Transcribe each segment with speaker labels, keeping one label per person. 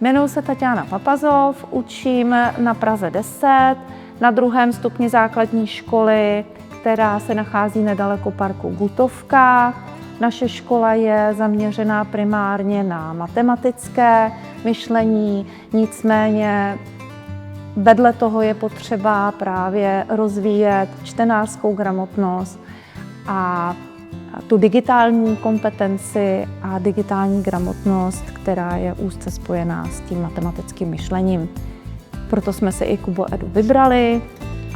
Speaker 1: Jmenuji se Tatiana Papazov, učím na Praze 10, na 2. stupni základní školy, která se nachází nedaleko parku Gutovka. Naše škola je zaměřená primárně na matematické myšlení, nicméně vedle toho je potřeba právě rozvíjet čtenářskou gramotnost a tu digitální kompetenci a digitální gramotnost, která je úzce spojená s tím matematickým myšlením. Proto jsme si i Kubo Edu vybrali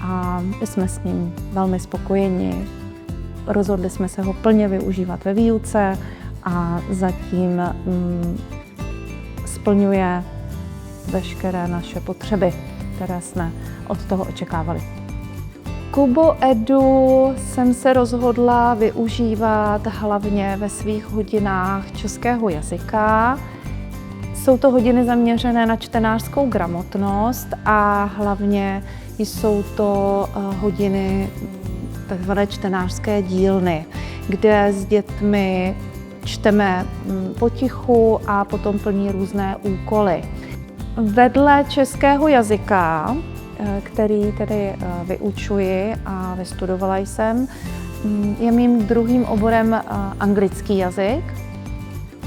Speaker 1: a jsme s ním velmi spokojeni. Rozhodli jsme se ho plně využívat ve výuce a zatím splňuje veškeré naše potřeby, které jsme od toho očekávali. Kubo Edu jsem se rozhodla využívat hlavně ve svých hodinách českého jazyka. Jsou to hodiny zaměřené na čtenářskou gramotnost a hlavně jsou to hodiny takzvané čtenářské dílny, kde s dětmi čteme potichu a potom plní různé úkoly. Vedle českého jazyka, který tedy vyučuji a vystudovala jsem, je mým druhým oborem anglický jazyk.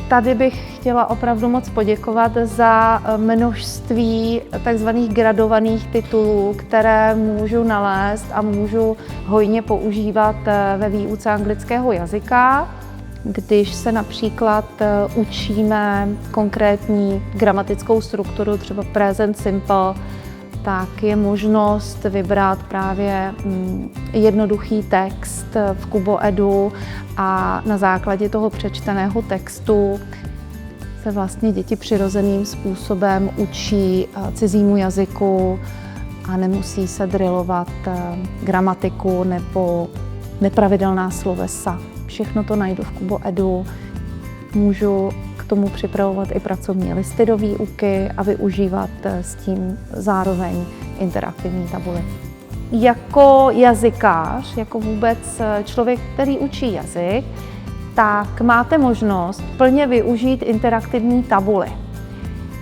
Speaker 1: Tady bych chtěla opravdu moc poděkovat za množství takzvaných gradovaných titulů, které můžu nalézt a můžu hojně používat ve výuce anglického jazyka. Když se například učíme konkrétní gramatickou strukturu, třeba present simple, tak je možnost vybrat právě jednoduchý text v Kubo Edu a na základě toho přečteného textu se vlastně děti přirozeným způsobem učí cizímu jazyku a nemusí se drillovat gramatiku nebo nepravidelná slovesa. Všechno to najdu v Kubo Edu. Můžu k tomu připravovat i pracovní listy do výuky a využívat s tím zároveň interaktivní tabuly. Jako jazykář, jako vůbec člověk, který učí jazyk, tak máte možnost plně využít interaktivní tabuly.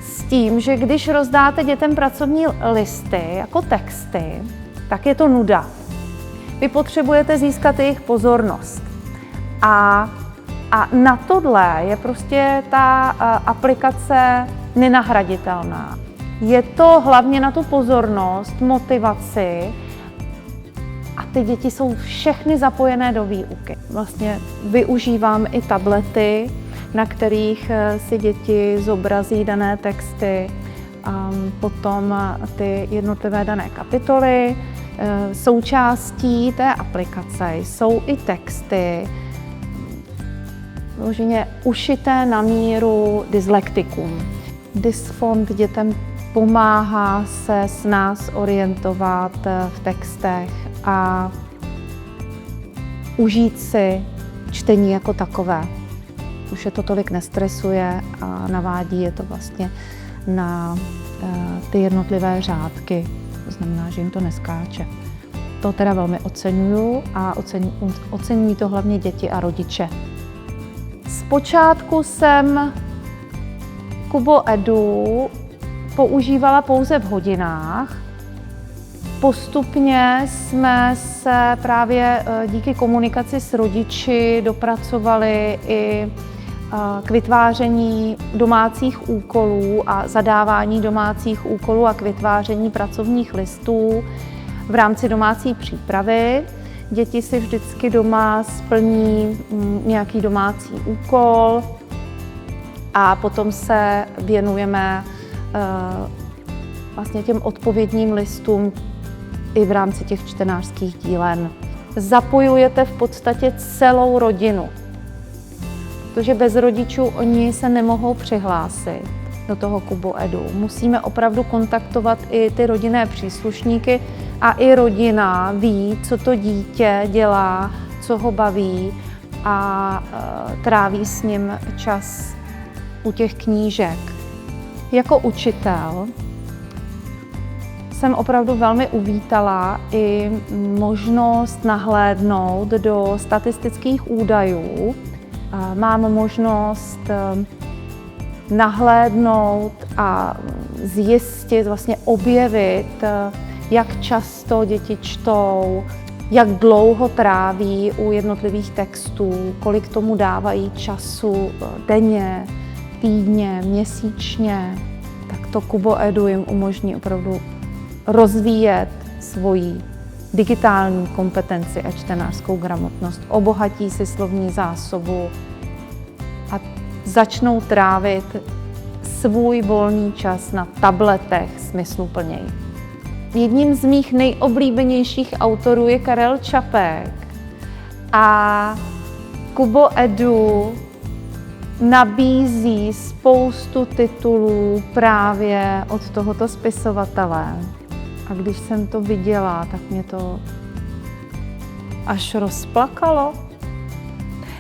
Speaker 1: S tím, že když rozdáte dětem pracovní listy jako texty, tak je to nuda. Vy potřebujete získat jejich pozornost. A na tohle je prostě ta aplikace nenahraditelná. Je to hlavně na tu pozornost, motivaci a ty děti jsou všechny zapojené do výuky. Vlastně využívám i tablety, na kterých si děti zobrazí dané texty, potom ty jednotlivé dané kapitoly. Součástí té aplikace jsou i texty, vyloženě ušité na míru dyslektikům. Dysfont dětem pomáhá se s nás orientovat v textech a užít si čtení jako takové. Už je to tolik nestresuje a navádí je to vlastně na ty jednotlivé řádky. To znamená, že jim to neskáče. To teda velmi oceňuju a oceňují to hlavně děti a rodiče. Zpočátku jsem Kubo Edu používala pouze v hodinách. Postupně jsme se právě díky komunikaci s rodiči dopracovali i k vytváření domácích úkolů a zadávání domácích úkolů a k vytváření pracovních listů v rámci domácí přípravy. Děti si vždycky doma splní nějaký domácí úkol a potom se věnujeme vlastně těm odpovědním listům i v rámci těch čtenářských dílen. Zapojujete v podstatě celou rodinu, protože bez rodičů oni se nemohou přihlásit do toho Kubo Edu. Musíme opravdu kontaktovat i ty rodinné příslušníky a i rodina ví, co to dítě dělá, co ho baví a tráví s ním čas u těch knížek. Jako učitel jsem opravdu velmi uvítala i možnost nahlédnout do statistických údajů. Mám možnost nahlédnout a zjistit, vlastně objevit, jak často děti čtou, jak dlouho tráví u jednotlivých textů, kolik tomu dávají času denně, týdně, měsíčně, tak to Kubo Edu jim umožní opravdu rozvíjet svoji digitální kompetenci a čtenářskou gramotnost, obohatí si slovní zásobu a začnou trávit svůj volný čas na tabletech smysluplněji. Jedním z mých nejoblíbenějších autorů je Karel Čapek a Kubo Edu nabízí spoustu titulů právě od tohoto spisovatele. A když jsem to viděla, tak mě to až rozplakalo.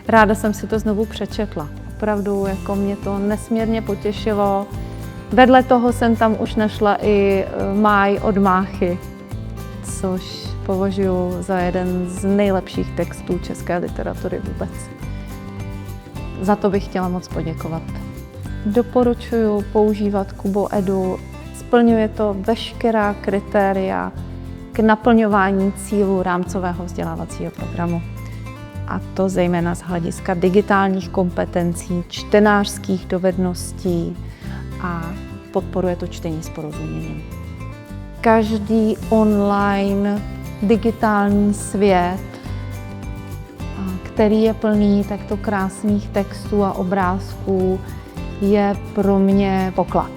Speaker 1: Ráda jsem si to znovu přečetla. Opravdu jako mě to nesmírně potěšilo. Vedle toho jsem tam už našla i Máj od Máchy, což považuji za jeden z nejlepších textů české literatury vůbec. Za to bych chtěla moc poděkovat. Doporučuji používat Kubo Edu. Splňuje to veškerá kritéria k naplňování cílů rámcového vzdělávacího programu. A to zejména z hlediska digitálních kompetencí, čtenářských dovedností a podporuje to čtení s porozuměním. Každý online digitální svět, který je plný takto krásných textů a obrázků, je pro mě poklad.